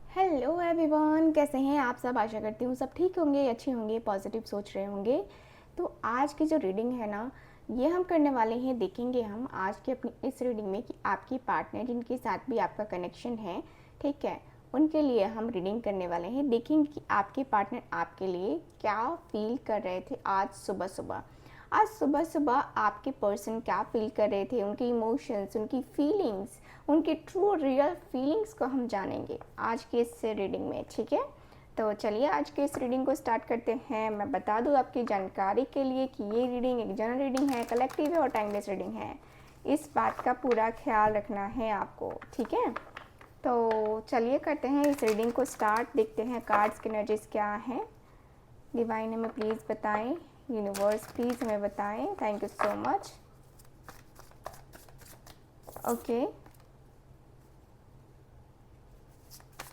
Hello everyone, कैसे हैं आप सब। आशा करती हूँ सब ठीक होंगे, अच्छे होंगे, पॉजिटिव सोच रहे होंगे। तो आज की जो रीडिंग है ना, ये हम करने वाले हैं। देखेंगे हम आज की अपनी इस रीडिंग में कि आपकी पार्टनर जिनके साथ भी आपका कनेक्शन है, ठीक है, उनके लिए हम रीडिंग करने वाले हैं। देखेंगे कि आपके पार्टनर आपके लिए क्या फील कर रहे थे आज सुबह सुबह। आज सुबह सुबह आपके पर्सन क्या फील कर रहे थे, उनके इमोशंस, उनकी फीलिंग्स, उनके ट्रू रियल फीलिंग्स को हम जानेंगे आज के इस रीडिंग में, ठीक है। तो चलिए आज के इस रीडिंग को स्टार्ट करते हैं। मैं बता दूं आपकी जानकारी के लिए कि ये रीडिंग एक जनरल रीडिंग है, कलेक्टिव है और टाइमलेस रीडिंग है। इस बात का पूरा ख्याल रखना है आपको, ठीक है। तो चलिए करते हैं इस रीडिंग को स्टार्ट। देखते हैं कार्ड्स की एनर्जीज क्या हैं। डिवाइन हमें प्लीज़ बताएं, यूनिवर्स प्लीज़ हमें बताएं। Thank you so much. Okay,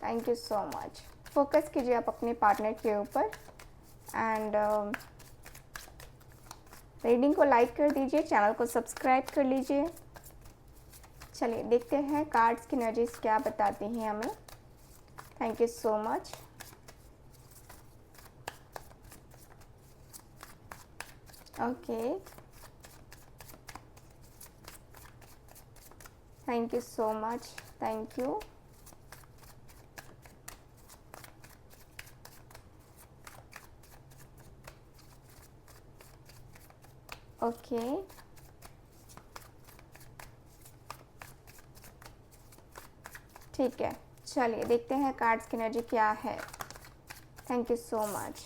thank you so much. Focus कीजिए आप अपने पार्टनर के ऊपर एंड रीडिंग को लाइक कर दीजिए, चैनल को सब्सक्राइब कर लीजिए। चलिए देखते हैं कार्ड्स की एनर्जीज क्या बताती हैं हमें। Thank you so much. Okay, thank you so much. Thank you. Okay, ठीक है। चलिए देखते हैं कार्ड्स की एनर्जी क्या है। Thank you so much.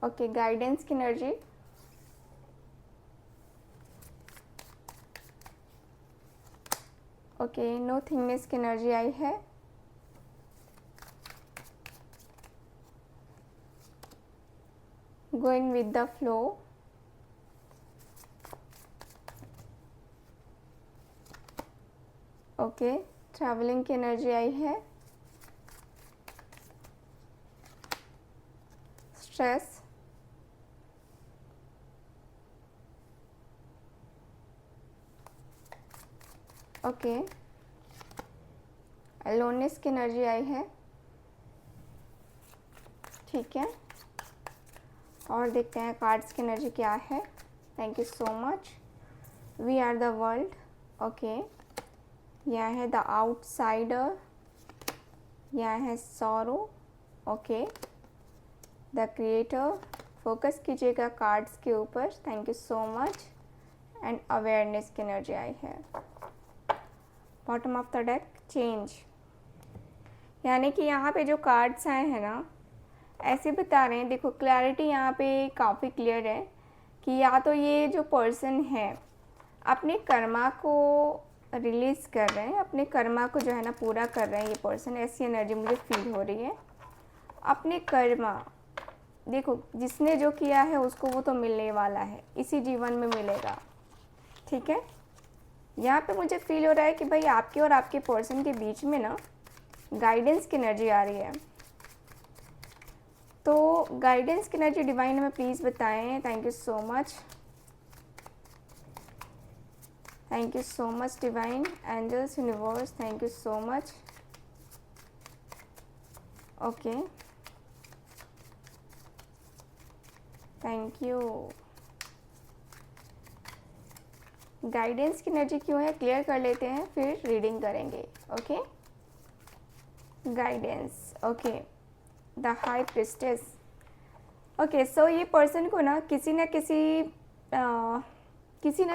Okay, guidance की एनर्जी। ओके, नो थिंगनेस की एनर्जी आई है। Going with the flow. Okay, travelling की एनर्जी आई है। स्ट्रेस। ओके, लोननेस की एनर्जी आई है। ठीक है, और देखते हैं कार्ड्स की एनर्जी क्या है। Thank you so much. We are the world. Okay, यह है द आउटसाइडर, यह है sorrow. Okay, the creator. Focus कीजिएगा कार्ड्स के ऊपर। Thank you so much. And awareness की एनर्जी आई है। Bottom of the deck change, यानी कि यहाँ पे जो कार्ड्स आए हैं ना, ऐसे बता रहे हैं। देखो क्लैरिटी यहाँ पे काफ़ी क्लियर है कि या तो ये जो पर्सन है अपने कर्मा को रिलीज़ कर रहे हैं, अपने कर्मा को जो है ना पूरा कर रहे हैं ये पर्सन। ऐसी एनर्जी मुझे फील हो रही है। अपने कर्मा, देखो जिसने जो किया है उसको वो तो मिलने वाला है, इसी जीवन में मिलेगा, ठीक है। यहाँ पे मुझे फील हो रहा है कि भाई आपके और आपके पर्सन के बीच में ना गाइडेंस की एनर्जी आ रही है। तो गाइडेंस की एनर्जी डिवाइन हमें प्लीज़ बताएं। Thank you so much. Thank you so much divine, angels, universe, thank you so much. Okay, thank you. Guidance की एनर्जी क्यों है क्लियर कर लेते हैं, फिर रीडिंग करेंगे। Okay, guidance. Okay, the high priestess. Okay, so ये पर्सन को ना किसी न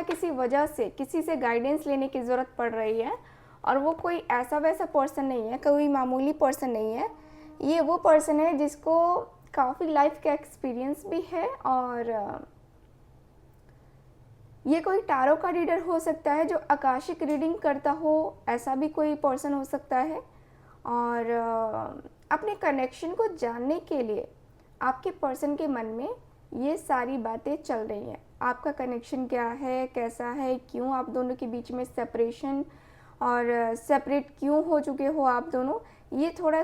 किसी वजह से किसी से गाइडेंस लेने की ज़रूरत पड़ रही है। और वो कोई ऐसा वैसा पर्सन नहीं है, कोई मामूली पर्सन नहीं है। ये वो पर्सन है जिसको काफ़ी लाइफ का एक्सपीरियंस भी है। और ये कोई टारो का रीडर हो सकता है जो आकाशिक रीडिंग करता हो, ऐसा भी कोई पर्सन हो सकता है। और अपने कनेक्शन को जानने के लिए आपके पर्सन के मन में ये सारी बातें चल रही हैं। आपका कनेक्शन क्या है, कैसा है, क्यों आप दोनों के बीच में सेपरेशन और सेपरेट क्यों हो चुके हो आप दोनों, ये थोड़ा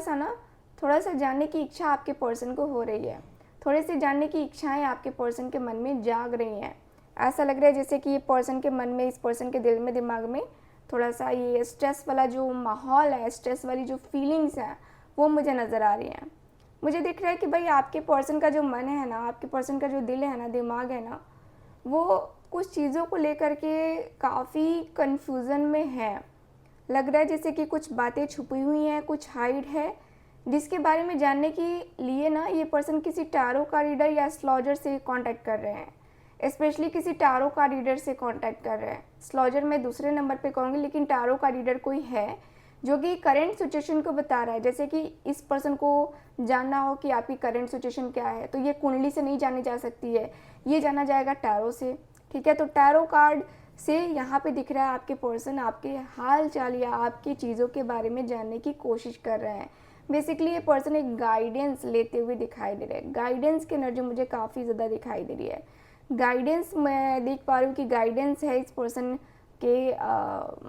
सा जानने की इच्छा आपके पर्सन को हो रही है। थोड़े से जानने की इच्छाएं आपके पर्सन के मन में जाग रही हैं। ऐसा लग रहा है जैसे कि ये पर्सन के मन में, इस पर्सन के दिल में, दिमाग में थोड़ा सा ये स्ट्रेस वाला जो माहौल है, स्ट्रेस वाली जो फीलिंग्स हैं वो मुझे नज़र आ रही हैं। मुझे दिख रहा है कि भाई आपके पर्सन का जो मन है ना, आपके पर्सन का जो दिल है ना, दिमाग है ना, वो कुछ चीज़ों को लेकर के काफ़ी कन्फ्यूज़न में है। लग रहा है जैसे कि कुछ बातें छुपी हुई हैं, कुछ हाइड है, जिसके बारे में जानने के लिए ना ये पर्सन किसी टैरो का रीडर या एस्ट्रोलॉजर से कांटेक्ट कर रहे हैं। स्पेशली किसी टैरो का रीडर से कांटेक्ट कर रहे हैं। एस्ट्रोलॉजर मैं दूसरे नंबर पे कहूँगी, लेकिन टैरो का रीडर कोई है जो कि करंट सिचुएशन को बता रहा है। जैसे कि इस पर्सन को जानना हो कि आपकी करंट सिचुएशन क्या है, तो ये कुंडली से नहीं जानी जा सकती है, ये जाना जाएगा टैरो से। ठीक है, तो टैरो कार्ड से यहाँ पे दिख रहा है आपके पर्सन आपके हाल चाल या आपकी चीज़ों के बारे में जानने की कोशिश कर रहे हैं। बेसिकली ये पर्सन एक गाइडेंस लेते हुए दिखाई दे रहा है। गाइडेंस की एनर्जी मुझे काफ़ी ज़्यादा दिखाई दे रही है। गाइडेंस मैं देख पा रही हूँ कि गाइडेंस है इस पर्सन के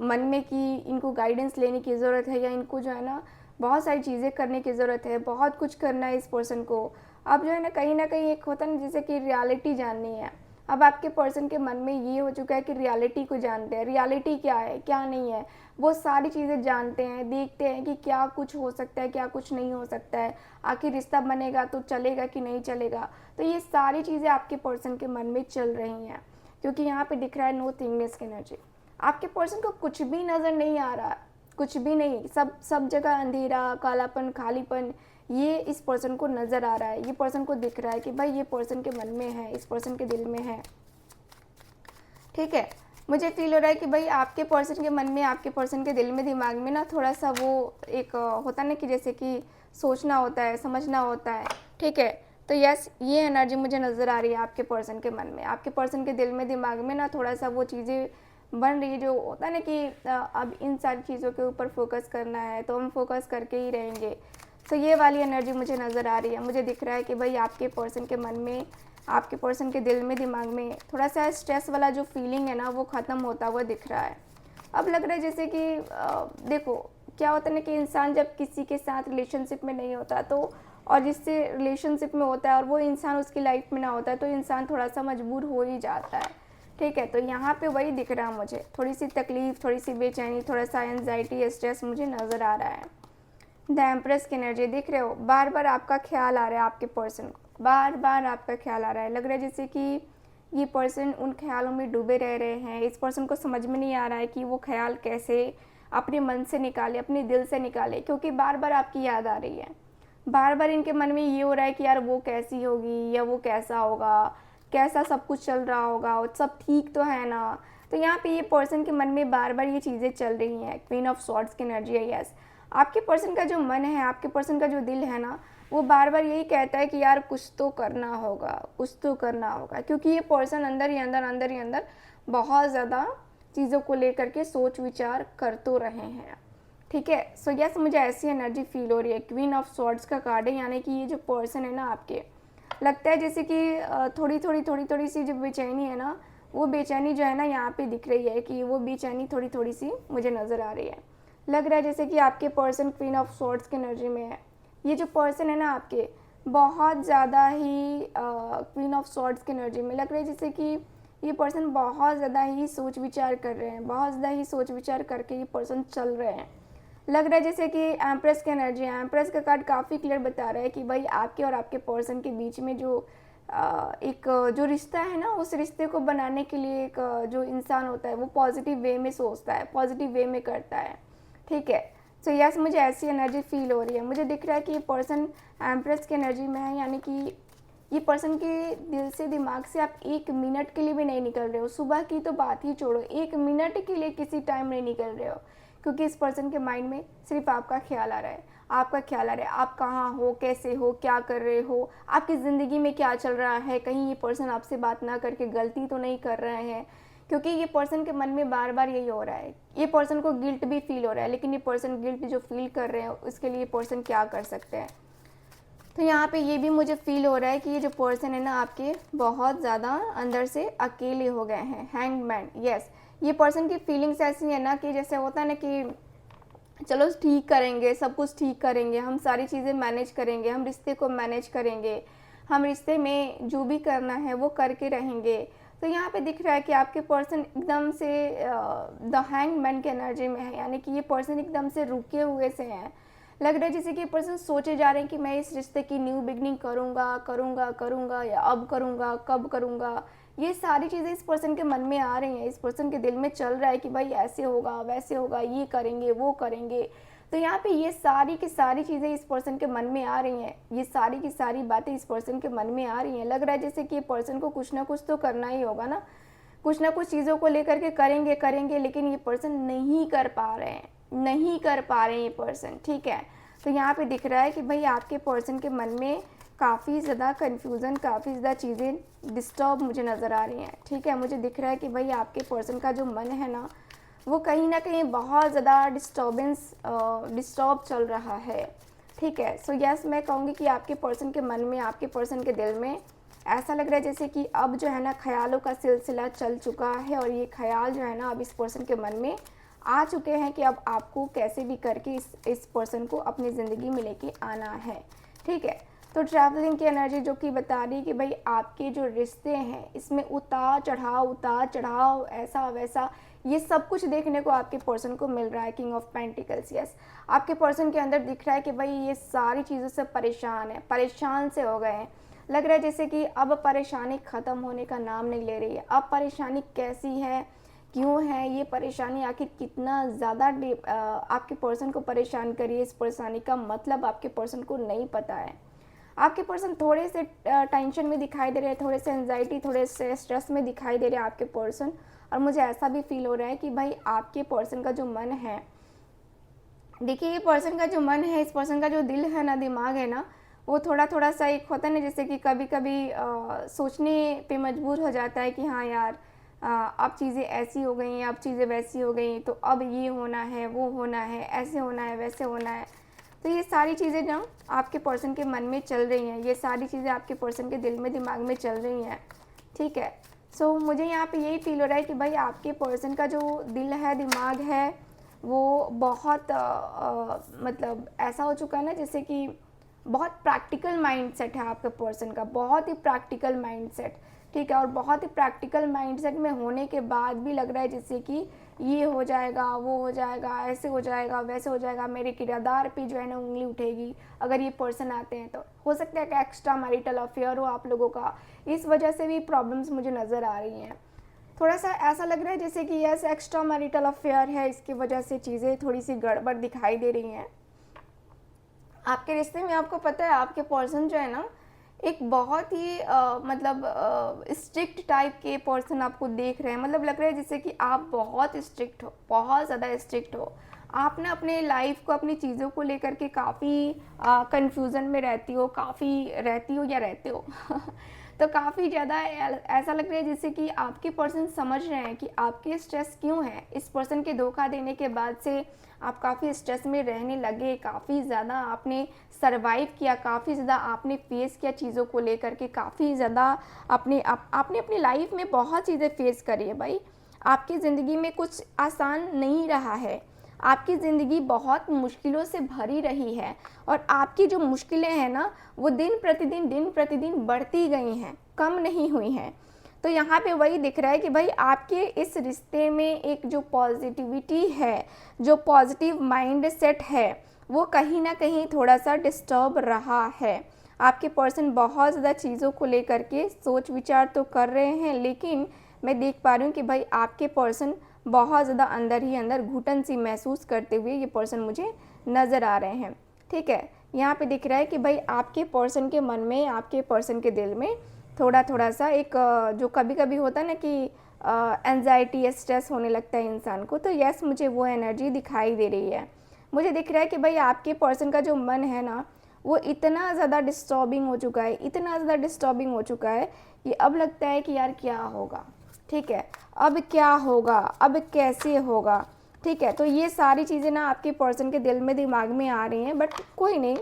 मन में कि इनको गाइडेंस लेने की ज़रूरत है, या इनको जो है ना बहुत सारी चीज़ें करने की ज़रूरत है, बहुत कुछ करना है इस पर्सन को। अब जो है ना कहीं एक होता है ना जैसे कि रियलिटी जाननी है। अब आपके पर्सन के मन में ये हो चुका है कि रियलिटी को जानते हैं, रियलिटी क्या है क्या नहीं है, वो सारी चीज़ें जानते हैं, देखते हैं कि क्या कुछ हो सकता है क्या कुछ नहीं हो सकता है, आखिर रिश्ता बनेगा तो चलेगा कि नहीं चलेगा। तो ये सारी चीज़ें आपके पर्सन के मन में चल रही हैं, क्योंकि यहाँ पे दिख रहा है नो थिंगनेस की एनर्जी। आपके पर्सन को कुछ भी नज़र नहीं आ रहा, कुछ भी नहीं, सब जगह अंधेरा, कालापन, खालीपन, ये इस पर्सन को नज़र आ रहा है। ये पर्सन को दिख रहा है कि भाई ये पर्सन के मन में है, इस पर्सन के दिल में है। ठीक है, मुझे फील हो रहा है कि भाई आपके पर्सन के मन में, आपके पर्सन के दिल में, दिमाग में ना थोड़ा सा वो एक होता ना कि जैसे कि सोचना होता है, समझना होता है। ठीक है, तो यस, ये एनर्जी मुझे नज़र आ रही है आपके पर्सन के मन में, आपके पर्सन के दिल में, दिमाग में ना थोड़ा सा वो चीज़ें बन रही है, जो होता है ना कि अब इन सारी चीज़ों के ऊपर फोकस करना है तो हम फोकस करके ही रहेंगे। तो ये वाली एनर्जी मुझे नज़र आ रही है। मुझे दिख रहा है कि भाई आपके पर्सन के मन में, आपके पर्सन के दिल में, दिमाग में थोड़ा सा स्ट्रेस वाला जो फीलिंग है ना वो ख़त्म होता हुआ दिख रहा है। अब लग रहा है जैसे कि देखो क्या होता है ना कि इंसान जब किसी के साथ रिलेशनशिप में नहीं होता तो, और जिससे रिलेशनशिप में होता है और वो इंसान उसकी लाइफ में ना होता है, तो इंसान थोड़ा सा मजबूर हो ही जाता है। ठीक है, तो यहाँ पे वही दिख रहा है मुझे, थोड़ी सी तकलीफ़, थोड़ी सी बेचैनी, थोड़ा सा एंजाइटी, स्ट्रेस मुझे नज़र आ रहा है। द एम्प्रेस की एनर्जी दिख रहे हो, बार बार आपका ख्याल आ रहा है आपके पर्सन को, बार बार आपका ख्याल आ रहा है। लग रहा है जैसे कि ये पर्सन उन ख्यालों में डूबे रह रहे हैं। इस पर्सन को समझ में नहीं आ रहा है कि वो ख्याल कैसे अपने मन से निकाले, अपने दिल से निकाले, क्योंकि बार बार आपकी याद आ रही है। बार बार इनके मन में ये हो रहा है कि यार वो कैसी होगी या वो कैसा होगा, कैसा सब कुछ चल रहा होगा और सब ठीक तो है ना। तो यहाँ पे ये पर्सन के मन में बार बार ये चीज़ें चल रही हैं। क्वीन ऑफ स्वॉर्ड्स की एनर्जी है। यस, आपके पर्सन का जो मन है, आपके पर्सन का जो दिल है ना, वो बार बार यही कहता है कि यार कुछ तो करना होगा, कुछ तो करना होगा, क्योंकि ये पर्सन अंदर ही अंदर बहुत ज़्यादा चीज़ों को लेकर के सोच विचार कर तो रहे हैं। ठीक है, सो यस, मुझे ऐसी एनर्जी फील हो रही है। क्वीन ऑफ स्वॉर्ड्स का कार्ड है, यानी कि ये जो पर्सन है ना आपके, लगता है जैसे कि थोड़ी सी जो बेचैनी है ना, वो बेचैनी जो है ना यहाँ पे दिख रही है कि वो बेचैनी थोड़ी सी मुझे नज़र आ रही है। लग रहा है जैसे कि आपके पर्सन क्वीन ऑफ स्वॉर्ड्स की एनर्जी में है। ये जो पर्सन है ना आपके, बहुत ज़्यादा ही क्वीन ऑफ स्वॉर्ड्स की एनर्जी में लग रहा है जैसे कि ये पर्सन बहुत ज़्यादा ही सोच विचार कर रहे हैं, बहुत ज़्यादा ही सोच विचार करके ये पर्सन चल रहे हैं। लग रहा है जैसे कि एम्प्रेस की एनर्जी है। एम्प्रेस का कार्ड काफ़ी क्लियर बता रहा है कि भाई आपके और आपके पर्सन के बीच में जो एक जो रिश्ता है ना, उस रिश्ते को बनाने के लिए एक जो इंसान होता है वो पॉजिटिव वे में सोचता है, पॉजिटिव वे में करता है। ठीक है, सो यस, मुझे ऐसी एनर्जी फील हो रही है। मुझे दिख रहा है कि ये पर्सन एम्प्रेस की एनर्जी में है, यानी कि ये पर्सन के दिल से, दिमाग से आप 1 मिनट के लिए भी नहीं निकल रहे हो। सुबह की तो बात ही छोड़ो, 1 मिनट के लिए किसी टाइम नहीं निकल रहे हो, क्योंकि इस पर्सन के माइंड में सिर्फ आपका ख्याल आ रहा है, आपका ख्याल आ रहा है। आप कहाँ हो, कैसे हो, क्या कर रहे हो, आपकी ज़िंदगी में क्या चल रहा है, कहीं ये पर्सन आपसे बात ना करके गलती तो नहीं कर रहे हैं, क्योंकि ये पर्सन के मन में बार बार यही हो रहा है। ये पर्सन को गिल्ट भी फील हो रहा है, लेकिन ये पर्सन गिल्ट जो फील कर रहे हैं उसके लिए पर्सन क्या कर सकते हैं। तो यहाँ पे ये भी मुझे फील हो रहा है कि ये जो पर्सन है ना आपके, बहुत ज़्यादा अंदर से अकेले हो गए हैं। हैंगमैन, यस, ये पर्सन की फीलिंग्स ऐसी है ना कि जैसे होता है ना कि चलो ठीक करेंगे, सब कुछ ठीक करेंगे, हम सारी चीज़ें मैनेज करेंगे, हम रिश्ते को मैनेज करेंगे, हम रिश्ते में जो भी करना है वो करके रहेंगे। तो यहाँ पे दिख रहा है कि आपके पर्सन एकदम से द हैंगमैन की एनर्जी में है, यानी कि ये पर्सन एकदम से रुके हुए से हैं। लग रहा है जैसे कि ये पर्सन सोचे जा रहे हैं कि मैं इस रिश्ते की न्यू बिगनिंग करूँगा या अब करूँगा, कब करूँगा। ये सारी चीज़ें इस पर्सन के मन में आ रही हैं, इस पर्सन के दिल में चल रहा है कि भाई ऐसे होगा, वैसे होगा, ये करेंगे, वो करेंगे। तो यहाँ पे ये सारी की सारी चीज़ें इस पर्सन के मन में आ रही हैं, ये सारी की सारी बातें इस पर्सन के मन में आ रही हैं। लग रहा है जैसे कि ये पर्सन को कुछ ना कुछ तो करना ही होगा ना, कुछ ना कुछ चीज़ों को लेकर के करेंगे, लेकिन ये पर्सन नहीं कर पा रहे हैं ये पर्सन, ठीक है। तो यहाँ पे दिख रहा है कि भाई आपके पर्सन के मन में काफ़ी ज़्यादा कन्फ्यूज़न, काफ़ी ज़्यादा चीज़ें डिस्टर्ब मुझे नज़र आ रही हैं, ठीक है। मुझे दिख रहा है कि भाई आपके पर्सन का जो मन है ना, वो कहीं ना कहीं बहुत ज़्यादा डिस्टर्ब चल रहा है, ठीक है। सो यस, मैं कहूँगी कि आपके पर्सन के मन में, आपके पर्सन के दिल में ऐसा लग रहा है जैसे कि अब जो है ना ख्यालों का सिलसिला चल चुका है, और ये ख्याल जो है ना अब इस पर्सन के मन में आ चुके हैं कि अब आपको कैसे भी करके इस पर्सन को अपनी ज़िंदगी में लेके आना है, ठीक है। तो ट्रैवलिंग की एनर्जी जो कि बता रही है कि भाई आपके जो रिश्ते हैं इसमें उतार चढ़ाव ऐसा वैसा ये सब कुछ देखने को आपके पर्सन को मिल रहा है। किंग ऑफ पेंटिकल्स, यस, आपके पर्सन के अंदर दिख रहा है कि भाई ये सारी चीज़ों से परेशान से हो गए हैं। लग रहा है जैसे कि अब परेशानी ख़त्म होने का नाम नहीं ले रही है। अब परेशानी कैसी है, क्यों है ये परेशानी, आखिर कितना ज़्यादा आपके पर्सन को परेशान करिए, इस परेशानी का मतलब आपके पर्सन को नहीं पता है। आपके पर्सन थोड़े से टेंशन में दिखाई दे रहे हैं, थोड़े से एंजाइटी, थोड़े से स्ट्रेस में दिखाई दे रहे हैं आपके पर्सन। और मुझे ऐसा भी फील हो रहा है कि भाई आपके पर्सन का जो मन है, देखिए ये पर्सन का जो मन है, इस पर्सन का जो दिल है ना, दिमाग है ना, वो थोड़ा सा एक होता है ना, जैसे कि कभी कभी सोचने पे मजबूर हो जाता है कि हाँ यार अब चीज़ें ऐसी हो गई हैं, अब चीज़ें वैसी हो गई, तो अब ये होना है, वो होना है, ऐसे होना है, वैसे होना है। तो ये सारी चीज़ें ना आपके पर्सन के मन में चल रही हैं, ये सारी चीज़ें आपके पर्सन के दिल में, दिमाग में चल रही हैं, ठीक है। सो मुझे यहाँ पे यही फील हो रहा है कि भाई आपके पर्सन का जो दिल है, दिमाग है, वो बहुत मतलब ऐसा हो चुका है ना, जैसे कि बहुत प्रैक्टिकल माइंडसेट है आपके पर्सन का, बहुत ही प्रैक्टिकल माइंडसेट, ठीक है। और बहुत ही प्रैक्टिकल माइंडसेट में होने के बाद भी लग रहा है जैसे कि ये हो जाएगा, वो हो जाएगा, ऐसे हो जाएगा, वैसे हो जाएगा, मेरे किरदार पे जो है ना उंगली उठेगी अगर ये पर्सन आते हैं। तो हो सकता है कि एक्स्ट्रा मैरिटल अफेयर हो आप लोगों का, इस वजह से भी प्रॉब्लम्स मुझे नज़र आ रही हैं। थोड़ा सा ऐसा लग रहा है जैसे कि यस एक्स्ट्रा मैरिटल अफेयर है, इसकी वजह से चीज़ें थोड़ी सी गड़बड़ दिखाई दे रही हैं आपके रिश्ते में। आपको पता है आपके पर्सन जो है ना एक बहुत ही मतलब स्ट्रिक्ट टाइप के पर्सन आपको देख रहे हैं। मतलब लग रहा है जैसे कि आप बहुत स्ट्रिक्ट हो, बहुत ज़्यादा स्ट्रिक्ट हो। आप ना अपने लाइफ को, अपनी चीज़ों को लेकर के काफ़ी कंफ्यूजन में रहती हो, रहते हो तो काफ़ी ज़्यादा ऐसा लग रहा है जैसे कि आपके पर्सन समझ रहे हैं कि आपके स्ट्रेस क्यों है। इस पर्सन के धोखा देने के बाद से आप काफ़ी स्ट्रेस में रहने लगे, काफ़ी ज़्यादा आपने सरवाइव किया, काफ़ी ज़्यादा आपने फेस किया चीज़ों को लेकर के, काफ़ी ज़्यादा आपने अपनी लाइफ में बहुत चीज़ें फेस करी है भाई। आपकी ज़िंदगी में कुछ आसान नहीं रहा है, आपकी ज़िंदगी बहुत मुश्किलों से भरी रही है, और आपकी जो मुश्किलें हैं ना वो दिन प्रतिदिन बढ़ती गई हैं, कम नहीं हुई हैं। तो यहाँ पे वही दिख रहा है कि भाई आपके इस रिश्ते में एक जो पॉजिटिविटी है, जो पॉजिटिव माइंड सेट है, वो कहीं ना कहीं थोड़ा सा डिस्टर्ब रहा है। आपके पर्सन बहुत ज़्यादा चीज़ों को लेकर के सोच विचार तो कर रहे हैं, लेकिन मैं देख पा रही हूँ कि भाई आपके पर्सन बहुत ज़्यादा अंदर ही अंदर घुटन सी महसूस करते हुए ये पर्सन मुझे नज़र आ रहे हैं, ठीक है। यहाँ पे दिख रहा है कि भाई आपके पर्सन के मन में, आपके पर्सन के दिल में थोड़ा सा एक जो कभी कभी होता है ना कि एंजाइटी या स्ट्रेस होने लगता है इंसान को, तो यस मुझे वो एनर्जी दिखाई दे रही है। मुझे दिख रहा है कि भाई आपके पर्सन का जो मन है ना वो इतना ज़्यादा डिस्टर्बिंग हो चुका है, कि अब लगता है कि यार क्या होगा, ठीक है, अब क्या होगा, अब कैसे होगा, ठीक है। तो ये सारी चीज़ें ना आपके पर्सन के दिल में, दिमाग में आ रही हैं, बट कोई नहीं,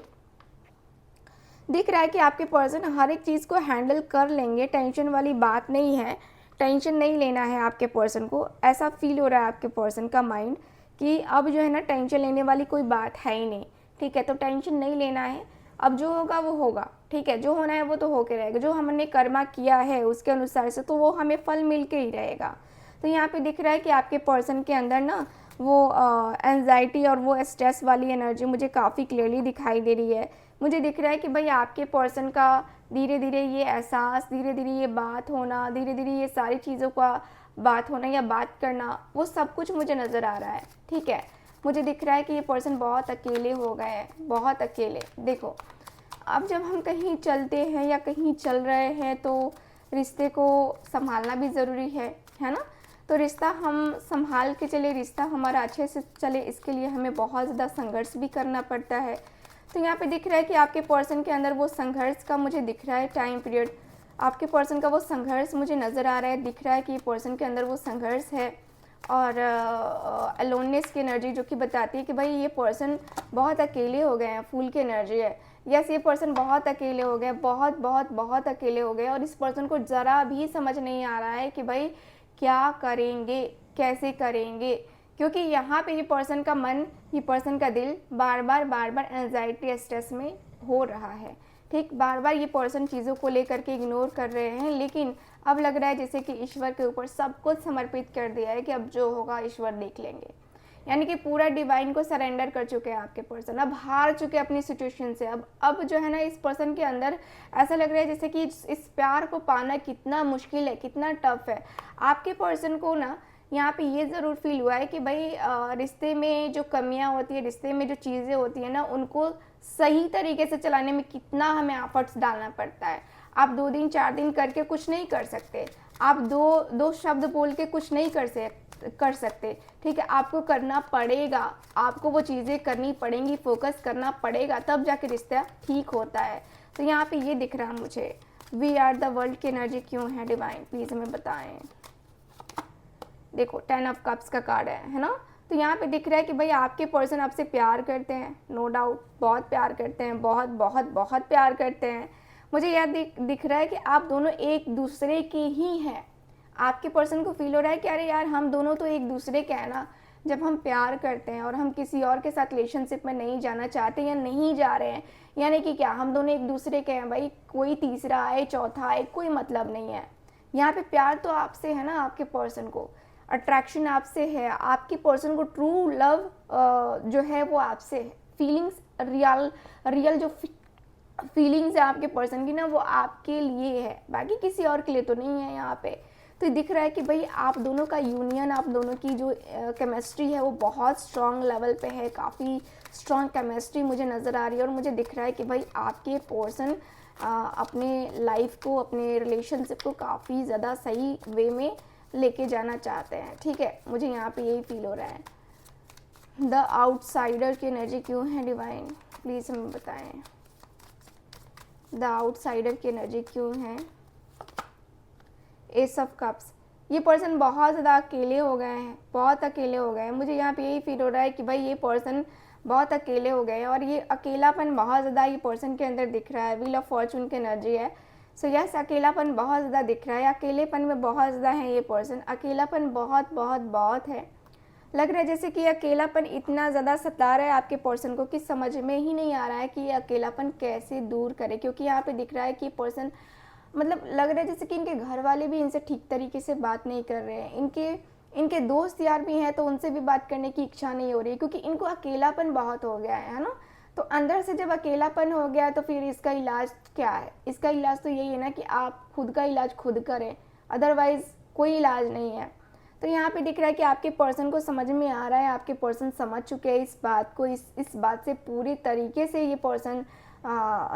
दिख रहा है कि आपके पर्सन हर एक चीज़ को हैंडल कर लेंगे, टेंशन वाली बात नहीं है, टेंशन नहीं लेना है आपके पर्सन को। ऐसा फील हो रहा है आपके पर्सन का माइंड कि अब जो है ना टेंशन लेने वाली कोई बात है ही नहीं, ठीक है। तो टेंशन नहीं लेना है, अब जो होगा वो होगा, ठीक है, जो होना है वो तो होके रहेगा, जो हमने कर्मा किया है उसके अनुसार से तो वो हमें फल मिल के ही रहेगा। तो यहाँ पे दिख रहा है कि आपके पर्सन के अंदर ना वो एंजाइटी और वो स्ट्रेस वाली एनर्जी मुझे काफ़ी क्लियरली दिखाई दे रही है। मुझे दिख रहा है कि भाई आपके पर्सन का धीरे धीरे ये एहसास, धीरे धीरे ये बात होना, धीरे धीरे ये सारी चीज़ों का बात होना या बात करना, वो सब कुछ मुझे नज़र आ रहा है, ठीक है। मुझे दिख रहा है कि ये पर्सन बहुत अकेले हो गए हैं, बहुत अकेले। देखो, अब जब हम कहीं चलते हैं या कहीं चल रहे हैं तो रिश्ते को संभालना भी ज़रूरी है ना। तो रिश्ता हम संभाल के चले, रिश्ता हमारा अच्छे से चले, इसके लिए हमें बहुत ज़्यादा संघर्ष भी करना पड़ता है। तो यहाँ पे दिख रहा है कि आपके पर्सन के अंदर वो संघर्ष का मुझे दिख रहा है टाइम पीरियड, आपके पर्सन का वो संघर्ष मुझे नज़र आ रहा है, दिख रहा है कि ये पर्सन के अंदर वो संघर्ष है। और अलोननेस की एनर्जी जो कि बताती है कि भाई ये पर्सन बहुत अकेले हो गए हैं, फूल की एनर्जी है। यस, ये पर्सन बहुत अकेले हो गए, बहुत बहुत बहुत अकेले हो गए, और इस पर्सन को ज़रा भी समझ नहीं आ रहा है कि भाई क्या करेंगे, कैसे करेंगे, क्योंकि यहाँ पे ये पर्सन का मन, ये पर्सन का दिल बार बार एंजाइटी स्ट्रेस में हो रहा है, ठीक। बार बार ये पर्सन चीज़ों को लेकर के इग्नोर कर रहे हैं, लेकिन अब लग रहा है जैसे कि ईश्वर के ऊपर सब कुछ समर्पित कर दिया है कि अब जो होगा ईश्वर देख लेंगे। यानी कि पूरा डिवाइन को सरेंडर कर चुके हैं आपके पर्सन, अब हार चुके हैं अपनी सिचुएशन से। अब जो है ना इस पर्सन के अंदर ऐसा लग रहा है जैसे कि इस प्यार को पाना कितना मुश्किल है, कितना टफ है। आपके पर्सन को ना यहाँ पे ये ज़रूर फील हुआ है कि भाई रिश्ते में जो कमियाँ होती है, रिश्ते में जो चीज़ें होती है ना, उनको सही तरीके से चलाने में कितना हमें एफर्ट्स डालना पड़ता है। आप 2 दिन 4 दिन करके कुछ नहीं कर सकते, आप दो शब्द बोल के कुछ नहीं कर सकते, ठीक है। आपको करना पड़ेगा, आपको वो चीज़ें करनी पड़ेंगी, फोकस करना पड़ेगा, तब जाके रिश्ता ठीक होता है। तो यहाँ पे ये दिख रहा है मुझे, वी आर द वर्ल्ड की एनर्जी क्यों है डिवाइन, प्लीज़ हमें बताएं। देखो 10 ऑफ कप्स का कार्ड है ना। तो यहाँ पे दिख रहा है कि भाई आपके पर्सन आपसे प्यार करते हैं, नो डाउट, बहुत प्यार करते हैं, बहुत बहुत बहुत प्यार करते हैं। मुझे यह दिख रहा है कि आप दोनों एक दूसरे के ही हैं। आपके पर्सन को फील हो रहा है कि अरे यार हम दोनों तो एक दूसरे के हैं ना। जब हम प्यार करते हैं और हम किसी और के साथ रिलेशनशिप में नहीं जाना चाहते या नहीं जा रहे हैं, यानी कि क्या हम दोनों एक दूसरे के हैं, भाई कोई तीसरा आए चौथा आए कोई मतलब नहीं है। यहाँ पे प्यार तो आपसे है ना, आपके पर्सन को अट्रैक्शन आपसे है, आपके पर्सन को ट्रू लव जो है वो आपसे है। फीलिंग्स रियल जो फीलिंग्स है आपके पर्सन की ना, वो आपके लिए है, बाकी किसी और के लिए तो नहीं है यहाँ पे। तो दिख रहा है कि भाई आप दोनों का यूनियन, आप दोनों की जो केमिस्ट्री है वो बहुत स्ट्रॉन्ग लेवल पे है, काफ़ी स्ट्रॉन्ग केमिस्ट्री मुझे नज़र आ रही है। और मुझे दिख रहा है कि भाई आपके पर्सन अपने लाइफ को, अपने रिलेशनशिप को काफ़ी ज़्यादा सही वे में लेके जाना चाहते हैं, ठीक है। मुझे यहाँ पे यही फील हो रहा है। द आउटसाइडर की एनर्जी क्यों है डिवाइन, प्लीज़ हमें बताएं। द आउटसाइडर की एनर्जी क्यों है। एस ऑफ कप्स, ये पर्सन बहुत ज़्यादा अकेले हो गए हैं, बहुत अकेले हो गए हैं। मुझे यहाँ पे यही फील हो रहा है कि भाई ये पर्सन बहुत अकेले हो गए हैं, और ये अकेलापन बहुत ज़्यादा ये पर्सन के अंदर दिख रहा है। व्हील ऑफ फॉर्चून की एनर्जी है। सो यस, अकेलापन बहुत ज़्यादा दिख रहा है, अकेलेपन में बहुत ज़्यादा है ये पर्सन, अकेलापन बहुत बहुत बहुत है। लग रहा है जैसे कि अकेलापन इतना ज़्यादा सता रहा है आपके पर्सन को कि समझ में ही नहीं आ रहा है कि ये अकेलापन कैसे दूर करे। क्योंकि यहाँ पे दिख रहा है कि पर्सन, मतलब लग रहा है जैसे कि इनके घर वाले भी इनसे ठीक तरीके से बात नहीं कर रहे हैं, इनके दोस्त यार भी हैं तो उनसे भी बात करने की इच्छा नहीं हो रही है, क्योंकि इनको अकेलापन बहुत हो गया है ना। तो अंदर से जब अकेलापन हो गया तो फिर इसका इलाज क्या है। इसका इलाज तो यही है ना कि आप खुद का इलाज खुद करें, अदरवाइज़ कोई इलाज नहीं है। तो यहाँ पे दिख रहा है कि आपके पर्सन को समझ में आ रहा है, आपके पर्सन समझ चुके हैं इस बात को, इस बात से पूरी तरीके से ये पर्सन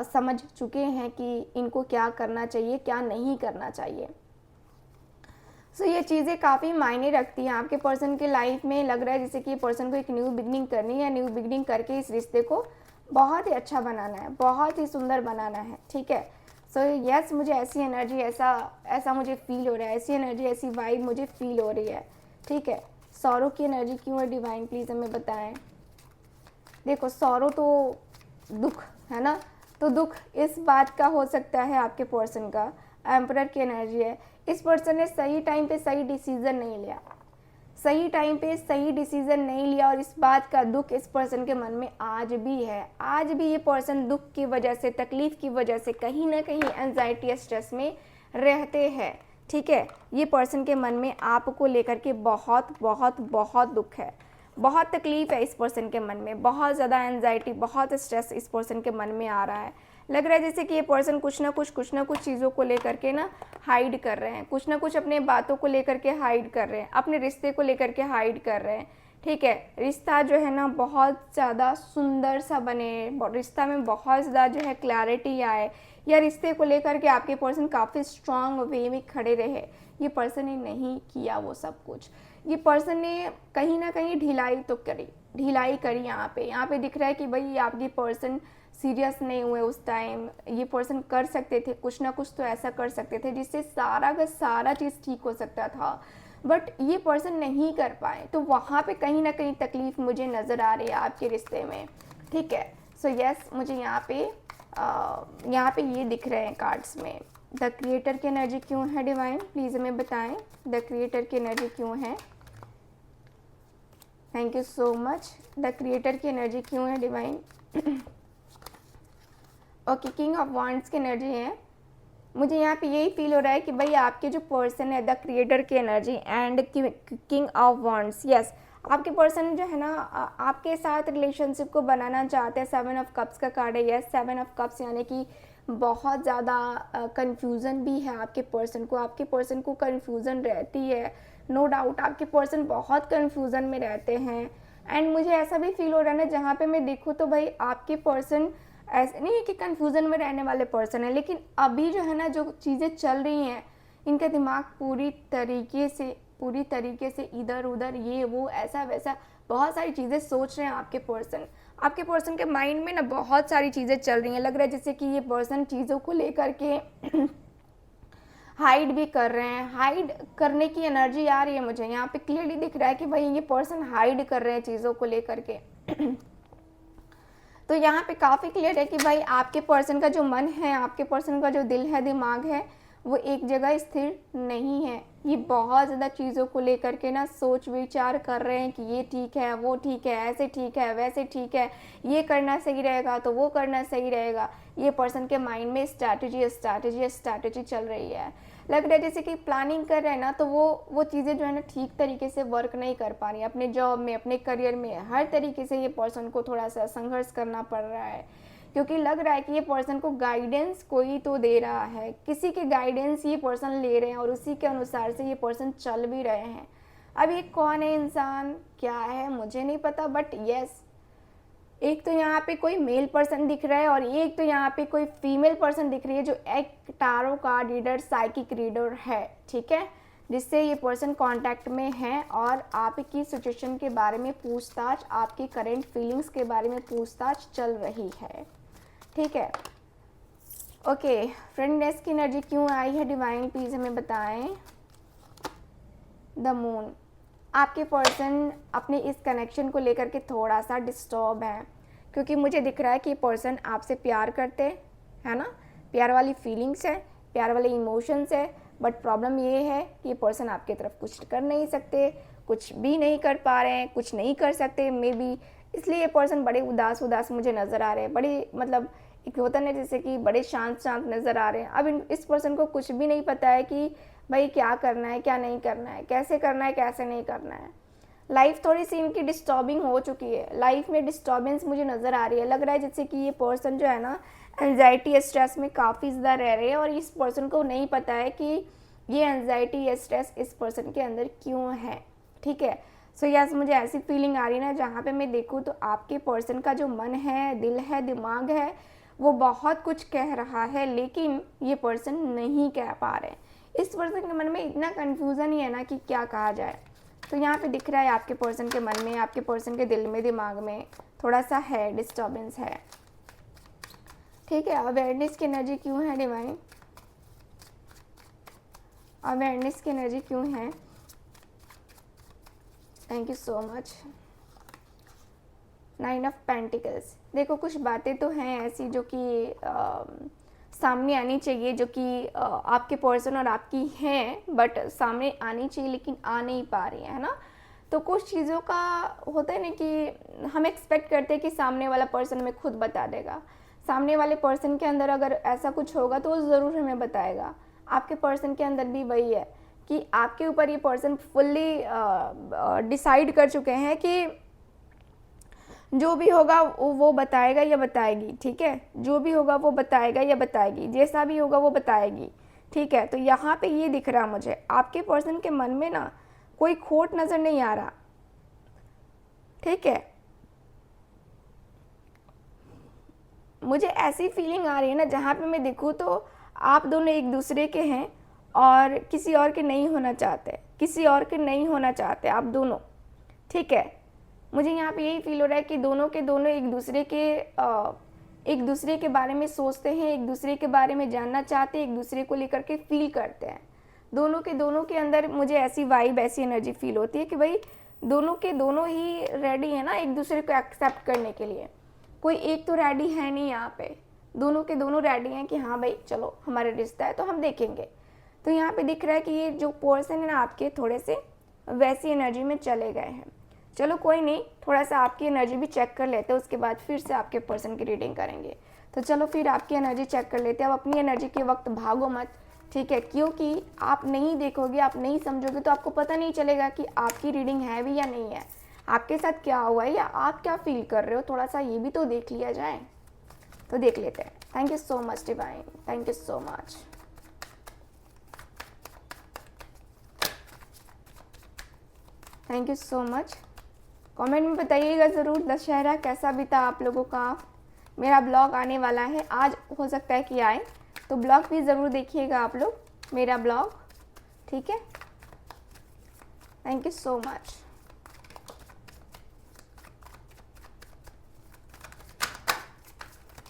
समझ चुके हैं कि इनको क्या करना चाहिए, क्या नहीं करना चाहिए। सो ये चीज़ें काफ़ी मायने रखती हैं आपके पर्सन के लाइफ में। लग रहा है जैसे कि ये पर्सन को एक न्यू बिगनिंग करनी है, न्यू बिगनिंग करके इस रिश्ते को बहुत ही अच्छा बनाना है, बहुत ही सुंदर बनाना है, ठीक है। सो यस, मुझे ऐसी एनर्जी, ऐसा मुझे फील हो रहा है, ऐसी एनर्जी, ऐसी वाइब मुझे फील हो रही है, ठीक है। सौरो की एनर्जी क्यों है डिवाइन, प्लीज़ हमें बताएं। देखो सौरो तो दुख है ना, तो दुख इस बात का हो सकता है आपके पर्सन का, एम्परर की एनर्जी है, इस पर्सन ने सही टाइम पे सही डिसीजन नहीं लिया, सही टाइम पे सही डिसीजन नहीं लिया और इस बात का दुख इस पर्सन के मन में आज भी है। आज भी ये पर्सन दुख की वजह से, तकलीफ की वजह से कहीं ना कहीं एंजाइटी स्ट्रेस में रहते हैं। ठीक है, ये पर्सन के मन में आपको लेकर के बहुत बहुत बहुत दुख है, बहुत तकलीफ है इस पर्सन के मन में, बहुत ज़्यादा एंजाइटी, बहुत स्ट्रेस इस पर्सन के मन में आ रहा है। लग रहा है जैसे कि ये पर्सन कुछ ना कुछ चीज़ों को लेकर के ना हाइड कर रहे हैं, कुछ ना कुछ अपने बातों को लेकर के हाइड कर रहे हैं, अपने रिश्ते को लेकर के हाइड कर रहे हैं। ठीक है, रिश्ता जो है ना बहुत ज़्यादा सुंदर सा बने, रिश्ता में बहुत ज़्यादा जो है क्लैरिटी आए, या रिश्ते को लेकर के आपके पर्सन काफ़ी स्ट्रांग वे में खड़े रहे। ये पर्सन ने नहीं किया वो सब कुछ। ये पर्सन ने कहीं ना कहीं ढिलाई तो करी, ढिलाई करी। यहाँ पे दिख रहा है कि भाई आपके पर्सन सीरियस नहीं हुए उस टाइम। ये पर्सन कर सकते थे, कुछ ना कुछ तो ऐसा कर सकते थे जिससे सारा का सारा चीज़ ठीक हो सकता था, बट ये पर्सन नहीं कर पाए। तो वहाँ पे कहीं ना कहीं तकलीफ मुझे नज़र आ रही है आपके रिश्ते में। ठीक है, सो यस, मुझे यहाँ पे ये दिख रहे हैं कार्ड्स में। द क्रिएटर की एनर्जी क्यों है डिवाइन, प्लीज़ हमें बताएं। द क्रिएटर की एनर्जी क्यों है? Thank you so much. The creator की एनर्जी क्यों है divine? Okay, king of wands की एनर्जी है। मुझे यहाँ पे यही फील हो रहा है कि भाई आपके जो पर्सन है, द क्रिएटर की energy and king of wands, yes, आपके पर्सन जो है ना आपके साथ रिलेशनशिप को बनाना चाहते हैं। 7 ऑफ कप्स का कार्ड है, यस, 7 ऑफ कप्स, यानी कि बहुत ज़्यादा कन्फ्यूज़न भी है आपके पर्सन को। आपके पर्सन को कन्फ्यूज़न रहती है, नो डाउट आपके पर्सन बहुत कन्फ्यूज़न में रहते हैं। एंड मुझे ऐसा भी फील हो रहा है ना, जहाँ पे मैं देखूँ तो भाई आपके पर्सन ऐसे नहीं है कि कन्फ्यूज़न में रहने वाले पर्सन है, लेकिन अभी जो है ना जो चीज़ें चल रही हैं, इनका दिमाग पूरी तरीके से इधर उधर, ये वो ऐसा वैसा बहुत सारी चीज़ें सोच रहे हैं आपके पर्सन के माइंड में ना बहुत सारी चीज़ें चल रही हैं। लग रहा है जैसे कि ये पर्सन चीज़ों को लेकर के हाइड भी कर रहे हैं, हाइड करने की एनर्जी आ रही है मुझे। यहाँ पे क्लियरली दिख रहा है कि भाई ये पर्सन हाइड कर रहे हैं चीज़ों को लेकर के। तो यहाँ पे काफ़ी क्लियर है कि भाई आपके पर्सन का जो मन है, आपके पर्सन का जो दिल है, दिमाग है, वो एक जगह स्थिर नहीं है। ये बहुत ज़्यादा चीज़ों को लेकर के ना सोच विचार कर रहे हैं कि ये ठीक है, वो ठीक है, ऐसे ठीक है, वैसे ठीक है, ये करना सही रहेगा तो वो करना सही रहेगा। ये पर्सन के माइंड में स्ट्रैटेजी चल रही है। लग रहा है जैसे कि प्लानिंग कर रहे हैं ना, तो वो चीज़ें जो है ना ठीक तरीके से वर्क नहीं कर पा रही। अपने जॉब में, अपने करियर में, हर तरीके से ये पर्सन को थोड़ा सा संघर्ष करना पड़ रहा है, क्योंकि लग रहा है कि ये पर्सन को गाइडेंस कोई तो दे रहा है, किसी के गाइडेंस ये पर्सन ले रहे हैं और उसी के अनुसार से ये पर्सन चल भी रहे हैं। अब ये कौन है इंसान, क्या है, मुझे नहीं पता, बट यस, एक तो यहाँ पे कोई मेल पर्सन दिख रहा है और एक तो यहाँ पे कोई फीमेल पर्सन दिख रही है जो एक tarot card reader, psychic reader है। ठीक है, जिससे ये पर्सन कांटेक्ट में है और आपकी सिचुएशन के बारे में पूछताछ, आपकी करंट फीलिंग्स के बारे में पूछताछ चल रही है। ठीक है, ओके, फ्रेंडनेस की एनर्जी क्यों आई है डिवाइन, प्लीज़ हमें बताएं। द मून, आपके पर्सन अपने इस कनेक्शन को लेकर के थोड़ा सा डिस्टर्ब है, क्योंकि मुझे दिख रहा है कि ये पर्सन आपसे प्यार करते है ना, प्यार वाली फीलिंग्स है, प्यार वाले इमोशंस है, बट प्रॉब्लम ये है कि ये पर्सन आपके तरफ कुछ कर नहीं सकते, कुछ भी नहीं कर पा रहे हैं, कुछ नहीं कर सकते मे बी, इसलिए ये पर्सन बड़े उदास मुझे नज़र आ रहे हैं। बड़े मतलब एक होता है जैसे कि बड़े शांत नज़र आ रहे हैं। अब इस पर्सन को कुछ भी नहीं पता है कि भाई क्या करना है, क्या नहीं करना है, कैसे करना है, कैसे नहीं करना है। लाइफ थोड़ी सी इनकी डिस्टर्बिंग हो चुकी है, लाइफ में डिस्टर्बेंस मुझे नज़र आ रही है। लग रहा है जैसे कि ये पर्सन जो है ना एंजाइटी स्ट्रेस में काफ़ी ज़्यादा रह रहे हैं और इस पर्सन को नहीं पता है कि ये एंजाइटी स्ट्रेस इस पर्सन के अंदर क्यों है। ठीक है, सो यस, मुझे ऐसी फीलिंग आ रही है ना, जहाँ पे मैं देखूँ तो आपके पर्सन का जो मन है, दिल है, दिमाग है, वो बहुत कुछ कह रहा है, लेकिन ये पर्सन नहीं कह पा रहे। इस पर्सन के मन में इतना कन्फ्यूज़न ही है ना कि क्या कहा जाए। तो यहाँ पे दिख रहा है आपके पर्सन के मन में, आपके पर्सन के दिल में, दिमाग में थोड़ा सा है, डिस्टर्बेंस है। ठीक है, अवेयरनेस की एनर्जी क्यों है डिवाइन, अवेयरनेस की एनर्जी क्यों है? Thank you so much. 9 of pentacles, देखो कुछ बातें तो हैं ऐसी जो कि सामने आनी चाहिए, जो कि आपके पर्सन और आपकी हैं, बट सामने आनी चाहिए लेकिन आ नहीं पा रही है ना। तो कुछ चीज़ों का होता है ना कि हम एक्सपेक्ट करते हैं कि सामने वाला पर्सन हमें खुद बता देगा। सामने वाले पर्सन के अंदर अगर ऐसा कुछ होगा तो वो ज़रूर हमें बताएगा। आपके पर्सन के अंदर भी वही है कि आपके ऊपर ये पर्सन फुल्ली डिसाइड कर चुके हैं कि जो भी होगा वो बताएगा या बताएगी, ठीक है। जो भी होगा वो बताएगा या बताएगी, जैसा भी होगा वो बताएगी, ठीक है। तो यहाँ पे ये दिख रहा मुझे आपके पर्सन के मन में ना कोई खोट नज़र नहीं आ रहा, ठीक है। मुझे ऐसी फीलिंग आ रही है ना, जहाँ पे मैं देखूँ तो आप दोनों एक दूसरे के हैं और किसी और के नहीं होना चाहते, किसी और के नहीं होना चाहते आप दोनों, ठीक है। मुझे यहाँ पे यही फील हो रहा है कि दोनों के दोनों एक दूसरे के बारे में सोचते हैं, एक दूसरे के बारे में जानना चाहते हैं, एक दूसरे को लेकर के फील करते हैं। दोनों के अंदर मुझे ऐसी वाइब, ऐसी एनर्जी फील होती है कि भाई दोनों के दोनों ही रेडी है ना एक दूसरे को एक्सेप्ट करने के लिए। कोई एक तो रेडी है नहीं यहाँ पे, दोनों के दोनों रेडी हैं कि हाँ भाई चलो हमारा रिश्ता है तो हम देखेंगे। तो यहाँ पे दिख रहा है कि ये जो पर्सन है ना आपके थोड़े से वैसी एनर्जी में चले गए हैं। चलो कोई नहीं, थोड़ा सा आपकी एनर्जी भी चेक कर लेते हैं, उसके बाद फिर से आपके पर्सन की रीडिंग करेंगे। तो चलो फिर आपकी एनर्जी चेक कर लेते हैं। अब अपनी एनर्जी के वक्त भागो मत, ठीक है, क्योंकि आप नहीं देखोगे, आप नहीं समझोगे तो आपको पता नहीं चलेगा कि आपकी रीडिंग है भी या नहीं है, आपके साथ क्या हुआ है या आप क्या फील कर रहे हो। थोड़ा सा ये भी तो देख लिया जाए, तो देख लेते हैं। Thank you so much divine, thank you so much. Thank you so much. Comment में बताइएगा ज़रूर दशहरा कैसा बीता आप लोगों का। मेरा ब्लॉग आने वाला है, आज हो सकता है कि आए, तो ब्लॉग भी ज़रूर देखिएगा आप लोग, मेरा ब्लॉग, ठीक है। Thank you so much.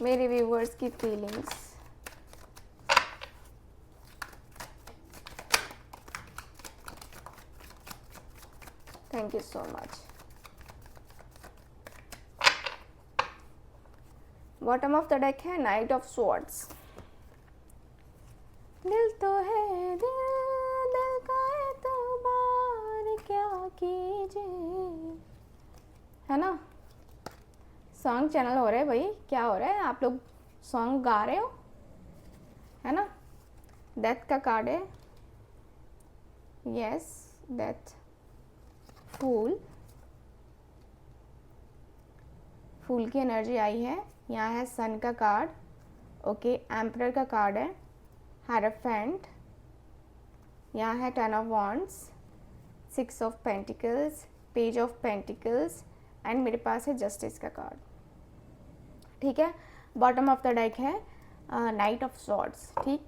मेरे व्यूवर्स की feelings, thank you so much. Bottom of the deck है नाइट ऑफ स्वॉर्ड्स। दिल तो है दिल का एतबार क्या कीजिए, है ना। सॉन्ग चैनल हो रहा है भाई, क्या हो रहा है, आप लोग सॉन्ग गा रहे हो, है ना। डेथ का कार्ड है, यस डेथ, फूल की एनर्जी आई है। यहाँ है सन का कार्ड, ओके, एम्परर का कार्ड है, हेरोफेंट, यहाँ है ten of wands, six of pentacles, page of pentacles and मेरे पास है जस्टिस का कार्ड, ठीक है। बॉटम ऑफ द डेक है नाइट ऑफ सॉर्ड्स, ठीक।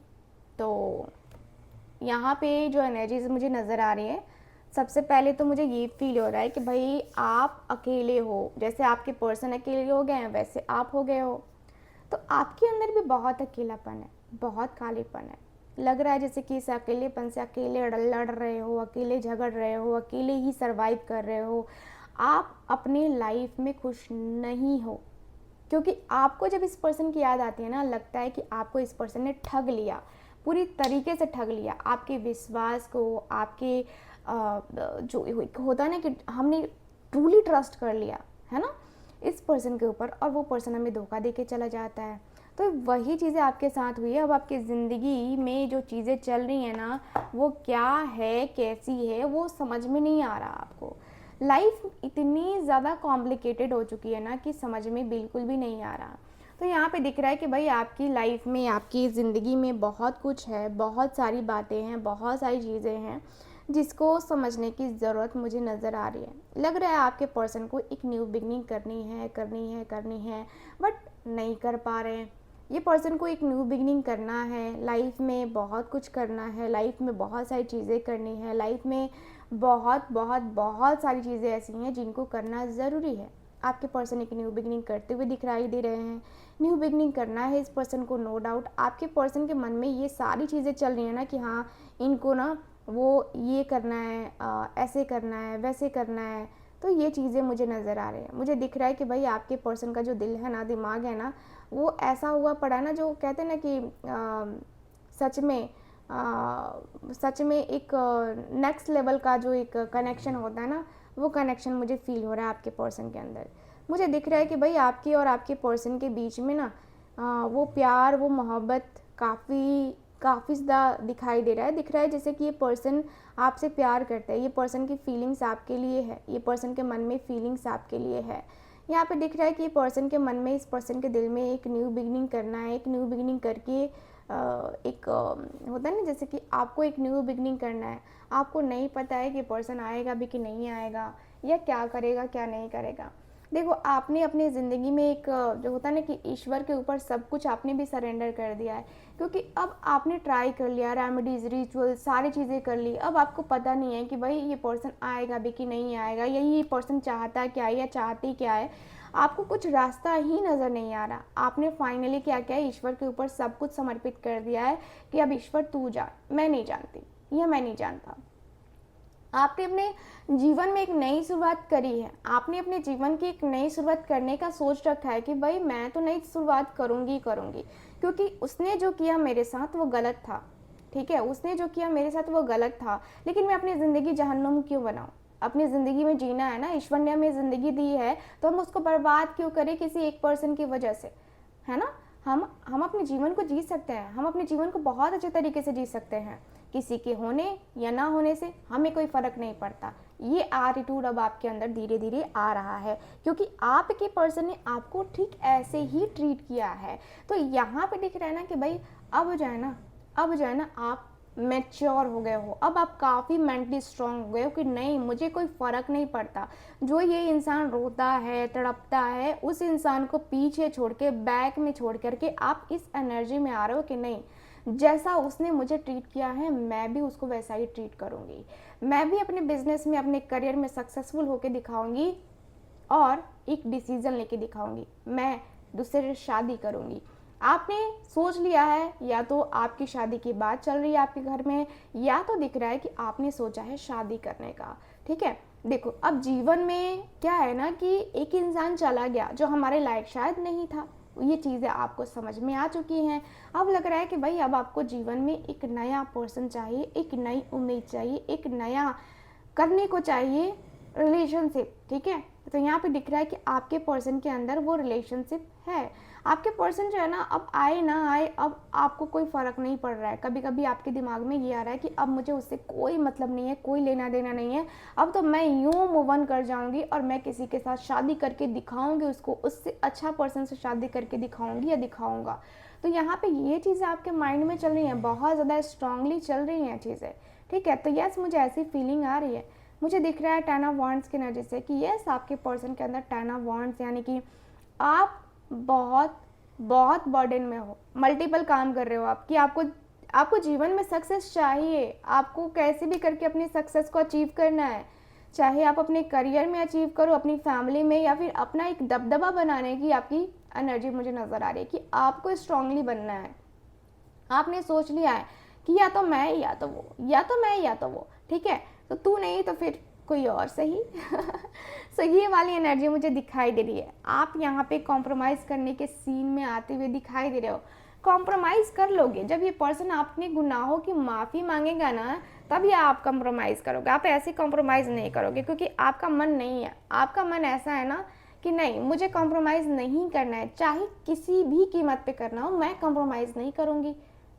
तो यहाँ पे जो एनर्जीज मुझे नज़र आ रही है, सबसे पहले तो मुझे ये फील हो रहा है कि भाई आप अकेले हो, जैसे आपके पर्सन अकेले हो गए हैं वैसे आप हो गए हो। तो आपके अंदर भी बहुत अकेलापन है, बहुत खालीपन है, लग रहा है जैसे कि इस अकेलेपन से अकेले लड़ रहे हो, अकेले झगड़ रहे हो, अकेले ही सरवाइव कर रहे हो। आप अपनी लाइफ में खुश नहीं हो, क्योंकि आपको जब इस पर्सन की याद आती है ना, लगता है कि आपको इस पर्सन ने ठग लिया, पूरी तरीके से ठग लिया, आपके विश्वास को, आपके जो होता है ना कि हमने ट्रूली ट्रस्ट कर लिया है ना इस पर्सन के ऊपर, और वो पर्सन हमें धोखा दे के चला जाता है। तो वही चीज़ें आपके साथ हुई है। अब आपकी ज़िंदगी में जो चीज़ें चल रही हैं ना, वो क्या है, कैसी है, वो समझ में नहीं आ रहा आपको। लाइफ इतनी ज़्यादा कॉम्प्लिकेटेड हो चुकी है ना कि समझ में बिल्कुल भी नहीं आ रहा। तो यहाँ पे दिख रहा है कि भाई आपकी लाइफ में, आपकी ज़िंदगी में बहुत कुछ है, बहुत सारी बातें हैं, बहुत सारी चीज़ें हैं जिसको समझने की ज़रूरत मुझे नज़र आ रही है। लग रहा है आपके पर्सन को एक न्यू बिगनिंग करनी है बट नहीं कर पा रहे हैं। ये पर्सन को एक न्यू बिगनिंग करना है, लाइफ में बहुत कुछ करना है, लाइफ में बहुत सारी चीज़ें करनी है, लाइफ में बहुत सारी चीज़ें ऐसी हैं जिनको करना ज़रूरी है। आपके पर्सन एक न्यू बिगनिंग करते हुए दिखाई दे रहे हैं। न्यू बिगनिंग करना है इस पर्सन को, नो डाउट। आपके पर्सन के मन में ये सारी चीज़ें चल रही हैं ना कि हाँ इनको ना वो ये करना है, ऐसे करना है, वैसे करना है। तो ये चीज़ें मुझे नज़र आ रही है। मुझे दिख रहा है कि भाई आपके पर्सन का जो दिल है ना, दिमाग है ना, वो ऐसा हुआ पड़ा है ना, जो कहते हैं ना कि सच में एक नेक्स्ट लेवल का जो एक कनेक्शन होता है ना, वो कनेक्शन मुझे फील हो रहा है आपके पर्सन के अंदर। मुझे दिख रहा है कि भाई आपके और आपके पर्सन के बीच में ना वो प्यार, वो मोहब्बत काफ़ी ज़्यादा दिखाई दे रहा है। दिख रहा है जैसे कि ये पर्सन आपसे प्यार करता है, ये पर्सन की फीलिंग्स आपके लिए है, ये पर्सन के मन में फीलिंग्स आपके लिए है। यहाँ पे दिख रहा है कि ये पर्सन के मन में, इस पर्सन के दिल में एक न्यू बिगिनिंग करना है। एक न्यू बिगिनिंग करके होता है ना, जैसे कि आपको एक न्यू बिगिनिंग करना है। आपको नहीं पता है कि पर्सन आएगा भी कि नहीं आएगा, या क्या करेगा क्या नहीं करेगा। देखो, आपने अपनी ज़िंदगी में एक जो होता है ना कि ईश्वर के ऊपर सब कुछ आपने भी सरेंडर कर दिया है, क्योंकि अब आपने ट्राई कर लिया, रेमेडीज़, रिचुअल, सारी चीज़ें कर ली। अब आपको पता नहीं है कि भाई ये पर्सन आएगा भी कि नहीं आएगा, या ये पर्सन चाहता क्या है या चाहती क्या है। आपको कुछ रास्ता ही नज़र नहीं आ रहा। आपने फाइनली क्या किया, ईश्वर के ऊपर सब कुछ समर्पित कर दिया है कि अब ईश्वर तू जान, मैं नहीं जानती या मैं नहीं जानता। आपने अपने जीवन में एक नई शुरुआत करी है। आपने अपने जीवन की एक नई शुरुआत करने का सोच रखा है कि भाई मैं तो नई शुरुआत करूँगी, क्योंकि उसने जो किया मेरे साथ वो गलत था। ठीक है, उसने जो किया मेरे साथ वो गलत था, लेकिन मैं अपनी ज़िंदगी जहन्नुम क्यों बनाऊँ। अपनी ज़िंदगी में जीना है ना, ईश्वर ने हमें ज़िंदगी दी है तो हम उसको बर्बाद क्यों करें किसी एक पर्सन की वजह से, है ना। हम अपने जीवन को जी सकते हैं, हम अपने जीवन को बहुत अच्छे तरीके से जी सकते हैं। किसी के होने या ना होने से हमें कोई फ़र्क नहीं पड़ता। ये एटीट्यूड अब आपके अंदर धीरे धीरे आ रहा है, क्योंकि आपके पर्सन ने आपको ठीक ऐसे ही ट्रीट किया है। तो यहाँ पे दिख रहा है ना कि भाई अब जो है ना आप मैच्योर हो गए हो। अब आप काफ़ी मेंटली स्ट्रांग हो गए हो कि नहीं, मुझे कोई फ़र्क नहीं पड़ता। जो ये इंसान रोता है, तड़पता है, उस इंसान को पीछे छोड़ के, बैक में छोड़ करके आप इस एनर्जी में आ रहे हो कि नहीं, जैसा उसने मुझे ट्रीट किया है मैं भी उसको वैसा ही ट्रीट करूँगी। मैं भी अपने बिजनेस में, अपने करियर में सक्सेसफुल होकर दिखाऊंगी और एक डिसीज़न लेके दिखाऊंगी। मैं दूसरे से शादी करूँगी। आपने सोच लिया है, या तो आपकी शादी की बात चल रही है आपके घर में, या तो दिख रहा है कि आपने सोचा है शादी करने का। ठीक है, देखो अब जीवन में क्या है ना कि एक इंसान चला गया जो हमारे लायक शायद नहीं था। ये चीज़ें आपको समझ में आ चुकी हैं। अब लग रहा है कि भाई अब आपको जीवन में एक नया पर्सन चाहिए, एक नई उम्मीद चाहिए, एक नया करने को चाहिए रिलेशनशिप। ठीक है, तो यहाँ पे दिख रहा है कि आपके पर्सन के अंदर वो रिलेशनशिप है। आपके पर्सन जो है ना, अब आए ना आए, अब आपको कोई फ़र्क नहीं पड़ रहा है। कभी कभी आपके दिमाग में ये आ रहा है कि अब मुझे उससे कोई मतलब नहीं है, कोई लेना देना नहीं है, अब तो मैं यूँ मूव ऑन कर जाऊँगी और मैं किसी के साथ शादी करके दिखाऊँगी उसको, उससे अच्छा पर्सन से शादी करके दिखाऊँगी या दिखाऊँगा। तो यहाँ पे ये चीज़ें आपके माइंड में चल रही हैं, बहुत ज़्यादा स्ट्रांगली चल रही हैं चीज़ें। ठीक है, तो यस, मुझे ऐसी फीलिंग आ रही है। मुझे दिख रहा है 10 ऑफ वांड्स की एनर्जी से कि यस, आपके पर्सन के अंदर 10 ऑफ वांड्स, यानी कि आप बहुत बहुत बर्डन में हो, मल्टीपल काम कर रहे हो आप, कि आपको जीवन में सक्सेस चाहिए। आपको कैसे भी करके अपनी सक्सेस को अचीव करना है, चाहे आप अपने करियर में अचीव करो, अपनी फैमिली में, या फिर अपना एक दबदबा बनाने की आपकी एनर्जी मुझे नज़र आ रही है कि आपको स्ट्रांगली बनना है। आपने सोच लिया है कि या तो मैं या तो वो, या तो मैं या तो वो। ठीक है, तो तू नहीं तो फिर कोई और सही। सो ये वाली एनर्जी मुझे दिखाई दे रही है। आप यहाँ पे कॉम्प्रोमाइज़ करने के सीन में आते हुए दिखाई दे रहे हो। कॉम्प्रोमाइज़ कर लोगे जब ये पर्सन अपने गुनाहों की माफ़ी मांगेगा ना, तब ये आप कॉम्प्रोमाइज़ करोगे। आप ऐसे कॉम्प्रोमाइज़ नहीं करोगे, क्योंकि आपका मन नहीं है। आपका मन ऐसा है ना कि नहीं, मुझे कॉम्प्रोमाइज़ नहीं करना है, चाहे किसी भी कीमत पे करना हो, मैं कॉम्प्रोमाइज़ नहीं करूँगी।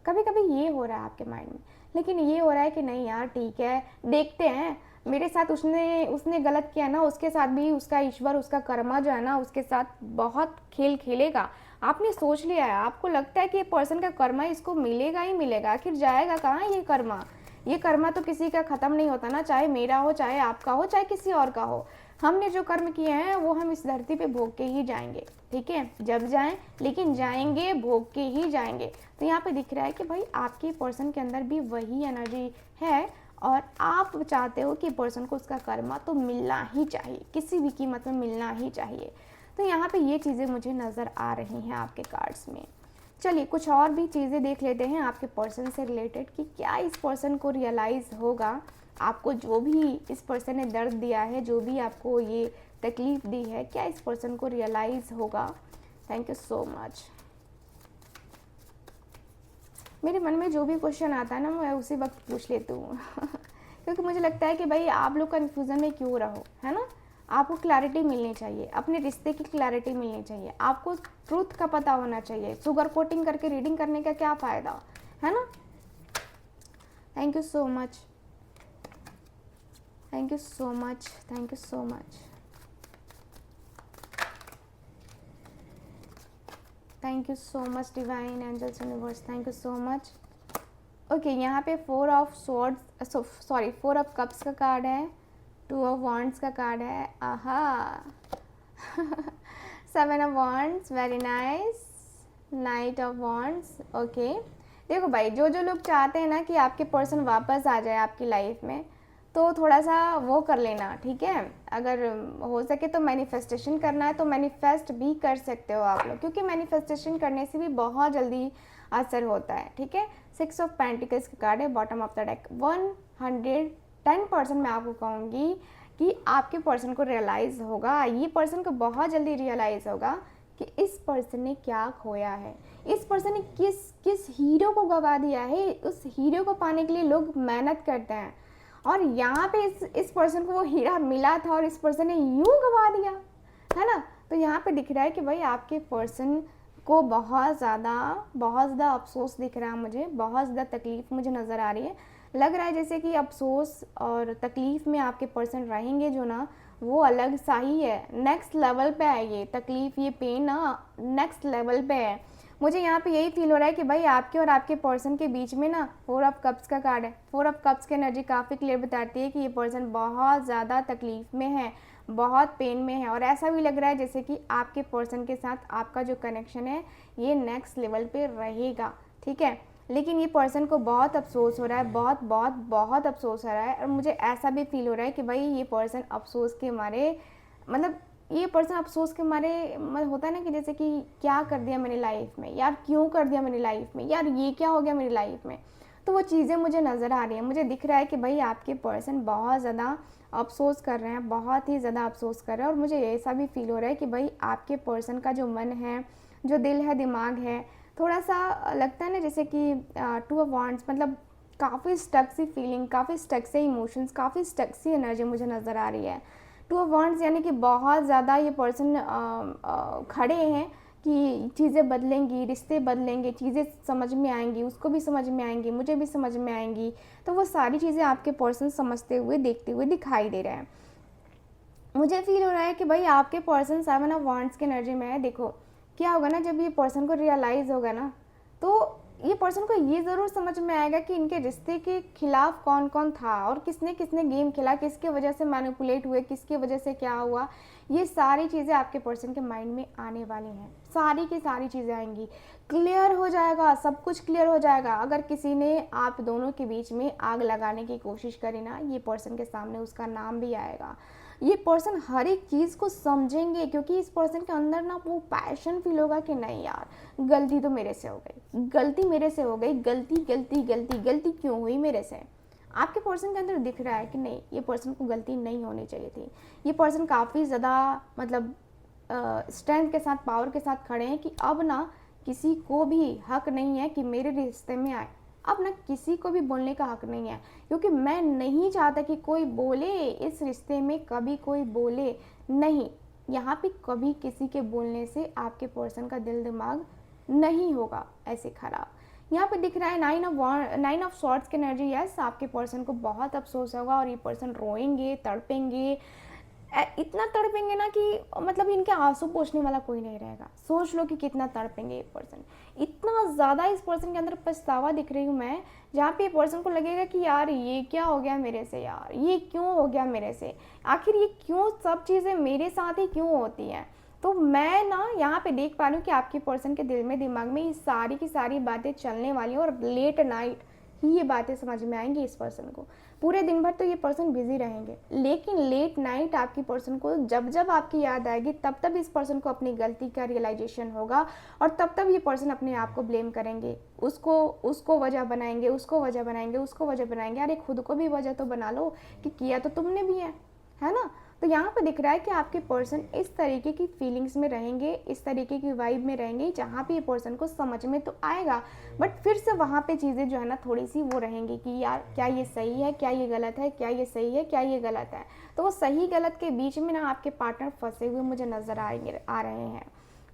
कभी कभी ये हो रहा है आपके माइंड में, लेकिन ये हो रहा है कि नहीं यार ठीक है, देखते हैं, मेरे साथ उसने गलत किया ना, उसके साथ भी उसका ईश्वर, उसका कर्मा जो है ना, उसके साथ बहुत खेल खेलेगा। आपने सोच लिया है, आपको लगता है कि ये पर्सन का कर्मा इसको मिलेगा ही मिलेगा। आखिर जाएगा कहाँ ये कर्मा? ये कर्मा तो किसी का ख़त्म नहीं होता ना, चाहे मेरा हो, चाहे आपका हो, चाहे किसी और का हो। हमने जो कर्म किए हैं वो हम इस धरती पे भोग के ही जाएंगे। ठीक है, जब जाएं, लेकिन जाएंगे भोग के ही जाएंगे। तो यहाँ पे दिख रहा है कि भाई आपके पर्सन के अंदर भी वही एनर्जी है, और आप चाहते हो कि पर्सन को उसका कर्मा तो मिलना ही चाहिए, किसी भी कीमत में मिलना ही चाहिए। तो यहाँ पे ये चीज़ें मुझे नज़र आ रही हैं आपके कार्ड्स में। चलिए कुछ और भी चीज़ें देख लेते हैं आपके पर्सन से रिलेटेड, कि क्या इस पर्सन को रियलाइज़ होगा, आपको जो भी इस पर्सन ने दर्द दिया है, जो भी आपको ये तकलीफ़ दी है, क्या इस पर्सन को रियलाइज़ होगा। Thank you so much. मेरे मन में जो भी क्वेश्चन आता है ना, मैं उसी वक्त पूछ लेती हूँ। क्योंकि मुझे लगता है कि भाई आप लोग कन्फ्यूज़न में क्यों रहो, है ना। आपको क्लैरिटी मिलनी चाहिए, अपने रिश्ते की क्लैरिटी मिलनी चाहिए, आपको ट्रूथ का पता होना चाहिए। शुगर कोटिंग करके रीडिंग करने का क्या फ़ायदा, है ना। Thank you so much, thank you so much, thank you so much, thank you so much divine angels universe, thank you so much. Okay, यहाँ पे 4 of swords, sorry 4 of cups का कार्ड है, 2 ऑफ वॉन्ड्स का card है, आहा 7 of wands, very nice, knight of wands. Okay, देखो भाई, जो जो लोग चाहते हैं ना कि आपके पर्सन वापस आ जाए आपकी लाइफ में, तो थोड़ा सा वो कर लेना, ठीक है। अगर हो सके तो मैनिफेस्टेशन करना है तो मैनिफेस्ट भी कर सकते हो आप लोग, क्योंकि मैनिफेस्टेशन करने से भी बहुत जल्दी असर होता है, ठीक है। 6 ऑफ पेंटिकल्स का कार्ड है बॉटम ऑफ द डेक। 110% मैं आपको कहूँगी कि आपके पर्सन को रियलाइज़ होगा, ये पर्सन को बहुत जल्दी रियलाइज़ होगा कि इस पर्सन ने क्या खोया है, इस पर्सन ने किस हीरो को गवा दिया है। उस हीरो को पाने के लिए लोग मेहनत करते हैं, और यहाँ पे इस पर्सन को वो हीरा मिला था और इस पर्सन ने यूँ गवा दिया, है ना। तो यहाँ पे दिख रहा है कि भाई आपके पर्सन को बहुत ज़्यादा अफसोस दिख रहा है मुझे, बहुत ज़्यादा तकलीफ़ मुझे नज़र आ रही है। लग रहा है जैसे कि अफसोस और तकलीफ़ में आपके पर्सन रहेंगे जो ना, वो अलग सा ही है, नेक्स्ट लेवल पे है। ये तकलीफ़, ये पेन ना नेक्स्ट लेवल पे है। मुझे यहाँ पे यही फील हो रहा है कि भाई आपके और आपके पर्सन के बीच में ना 4 ऑफ कप्स का कार्ड है। 4 ऑफ कप्स की एनर्जी काफ़ी क्लियर बताती है कि ये पर्सन बहुत ज़्यादा तकलीफ़ में है, बहुत पेन में है, और ऐसा भी लग रहा है जैसे कि आपके पर्सन के साथ आपका जो कनेक्शन है ये नेक्स्ट लेवल पे रहेगा, ठीक है। लेकिन ये पर्सन को बहुत अफसोस हो रहा है, बहुत बहुत बहुत अफसोस हो रहा है, और मुझे ऐसा भी फील हो रहा है कि भाई ये पर्सन अफसोस के मारे, मतलब ये पर्सन अफसोस के मारे, मतलब होता है ना कि जैसे कि क्या कर दिया मेरी लाइफ में यार, क्यों कर दिया मेरी लाइफ में यार, ये क्या हो गया मेरी लाइफ में। तो वो चीज़ें मुझे नज़र आ रही हैं, मुझे दिख रहा है कि भाई आपके पर्सन बहुत ज़्यादा अफसोस कर रहे हैं, बहुत ही ज़्यादा अफसोस कर रहे हैं। और मुझे ऐसा भी फील हो रहा है कि भाई आपके पर्सन का जो मन है, जो दिल है, दिमाग है, थोड़ा सा लगता है ना जैसे कि 2 ऑफ वॉन्ड्स, मतलब काफ़ी स्टक सी फीलिंग, काफ़ी स्टक से इमोशंस, काफ़ी स्टक सी एनर्जी मुझे नज़र आ रही है। 2 ऑफ वॉन्ड्स यानी कि बहुत ज़्यादा ये पर्सन खड़े हैं कि चीज़ें बदलेंगी, रिश्ते बदलेंगे, चीज़ें समझ में आएंगी, उसको भी समझ में आएंगी, मुझे भी समझ में आएंगी। तो वो सारी चीज़ें आपके पर्सन समझते हुए, देखते हुए दिखाई दे रहे हैं। मुझे फील हो रहा है कि भाई आपके पर्सन 7 ऑफ वॉन्ड्स की एनर्जी में है। देखो क्या होगा ना, जब ये पर्सन को रियलाइज़ होगा ना, तो ये पर्सन को ये ज़रूर समझ में आएगा कि इनके रिश्ते के खिलाफ कौन कौन था और किसने किसने गेम खेला, किसके वजह से मैनिपुलेट हुए, किसकी वजह से क्या हुआ। ये सारी चीज़ें आपके पर्सन के माइंड में आने वाली हैं, सारी की सारी चीज़ें आएंगी, क्लियर हो जाएगा, सब कुछ क्लियर हो जाएगा। अगर किसी ने आप दोनों के बीच में आग लगाने की कोशिश करी ना, ये पर्सन के सामने उसका नाम भी आएगा। ये पर्सन हर एक चीज़ को समझेंगे, क्योंकि इस पर्सन के अंदर ना वो पैशन फील होगा कि नहीं यार, गलती तो मेरे से हो गई, गलती मेरे से हो गई, गलती गलती गलती गलती क्यों हुई मेरे से। आपके पर्सन के अंदर दिख रहा है कि नहीं, ये पर्सन को गलती नहीं होनी चाहिए थी। ये पर्सन काफ़ी ज़्यादा मतलब स्ट्रेंथ के साथ, पावर के साथ खड़े हैं कि अब ना किसी को भी हक नहीं है कि मेरे रिश्ते में आए, अब ना किसी को भी बोलने का हक नहीं है, क्योंकि मैं नहीं चाहता कि कोई बोले इस रिश्ते में, कभी कोई बोले नहीं। यहाँ पे कभी किसी के बोलने से आपके पर्सन का दिल दिमाग नहीं होगा ऐसे ख़राब। यहाँ पे दिख रहा है 9 ऑफ सॉर्ड्स की एनर्जी। यस, आपके पर्सन को बहुत अफसोस होगा और ये पर्सन रोएंगे, तड़पेंगे, इतना तड़पेंगे ना कि मतलब इनके आंसू पोंछने वाला कोई नहीं रहेगा। सोच लो कि कितना तड़पेंगे ये पर्सन, इतना ज़्यादा इस पर्सन के अंदर पछतावा दिख रही हूँ मैं, जहाँ पे ये पर्सन को लगेगा कि यार ये क्या हो गया मेरे से, यार ये क्यों हो गया मेरे से, आखिर ये क्यों सब चीज़ें मेरे साथ ही क्यों होती हैं। तो मैं ना यहाँ पे देख पा रही हूँ कि आपके पर्सन के दिल में, दिमाग में ये सारी की सारी बातें चलने वाली हैं, और लेट नाइट ही ये बातें समझ में आएंगी इस पर्सन को। पूरे दिन भर तो ये पर्सन बिजी रहेंगे, लेकिन लेट नाइट आपकी पर्सन को जब जब आपकी याद आएगी, तब तब इस पर्सन को अपनी गलती का रियलाइजेशन होगा, और तब तब ये पर्सन अपने आप को ब्लेम करेंगे, उसको वजह बनाएंगे, उसको वजह बनाएंगे, उसको वजह बनाएंगे। अरे खुद को भी वजह तो बना लो कि किया तो तुमने भी है ना। तो यहाँ पे दिख रहा है कि आपके पर्सन इस तरीके की फीलिंग्स में रहेंगे, इस तरीके की वाइब में रहेंगे जहाँ पे ये पर्सन को समझ में तो आएगा, बट फिर से वहाँ पे चीज़ें जो है ना थोड़ी सी वो रहेंगी कि यार क्या ये सही है, क्या ये गलत है, क्या ये सही है, क्या ये गलत है। तो वो सही गलत के बीच में ना आपके पार्टनर फंसे हुए मुझे नज़र आ रहे हैं।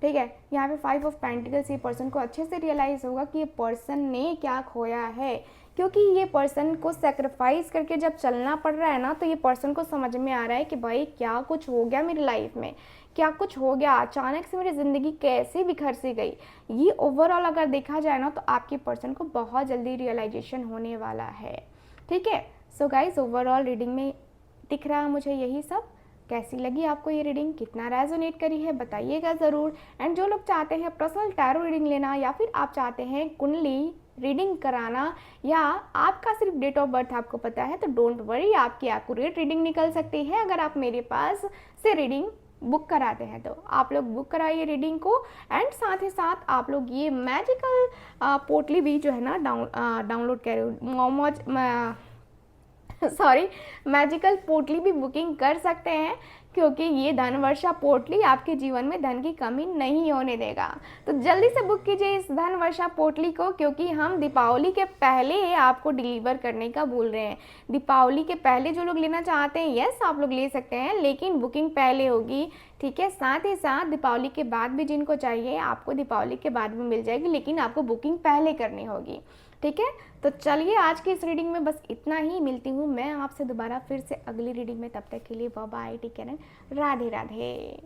ठीक है, यहाँ पे 5 ऑफ पेंटिकल्स, ये पर्सन को अच्छे से रियलाइज़ होगा कि ये पर्सन ने क्या खोया है, क्योंकि ये पर्सन को सेक्रीफाइस करके जब चलना पड़ रहा है ना, तो ये पर्सन को समझ में आ रहा है कि भाई क्या कुछ हो गया मेरी लाइफ में, क्या कुछ हो गया, अचानक से मेरी ज़िंदगी कैसे बिखर सी गई। ये ओवरऑल अगर देखा जाए ना तो आपके पर्सन को बहुत जल्दी रियलाइजेशन होने वाला है। ठीक है, सो गाइज ओवरऑल रीडिंग में दिख रहा है मुझे यही सब। कैसी लगी आपको ये रीडिंग, कितना रेजोनेट करी है बताइएगा ज़रूर। एंड जो लोग चाहते हैं पर्सनल टैरो रीडिंग लेना, या फिर आप चाहते हैं कुंडली रीडिंग कराना, या आपका सिर्फ डेट ऑफ बर्थ आपको पता है, तो डोंट वरी, आपकी एक्यूरेट रीडिंग निकल सकती है अगर आप मेरे पास से रीडिंग बुक कराते हैं। तो आप लोग बुक कराइए रीडिंग को, एंड साथ ही साथ आप लोग ये मैजिकल पोटली भी जो है ना डाउनलोड करें, सॉरी मैजिकल पोटली भी बुकिंग कर सकते हैं, क्योंकि ये धनवर्षा पोटली आपके जीवन में धन की कमी नहीं होने देगा। तो जल्दी से बुक कीजिए इस धनवर्षा पोटली को, क्योंकि हम दीपावली के पहले आपको डिलीवर करने का बोल रहे हैं। दीपावली के पहले जो लोग लेना चाहते हैं, यस आप लोग ले सकते हैं, लेकिन बुकिंग पहले होगी। ठीक है, साथ ही साथ दीपावली के बाद भी जिनको चाहिए आपको दीपावली के बाद भी मिल जाएगी, लेकिन आपको बुकिंग पहले करनी होगी। ठीक है, तो चलिए आज की इस रीडिंग में बस इतना ही। मिलती हूँ मैं आपसे दोबारा फिर से अगली रीडिंग में, तब तक के लिए bye bye, take care, Radhe Radhe.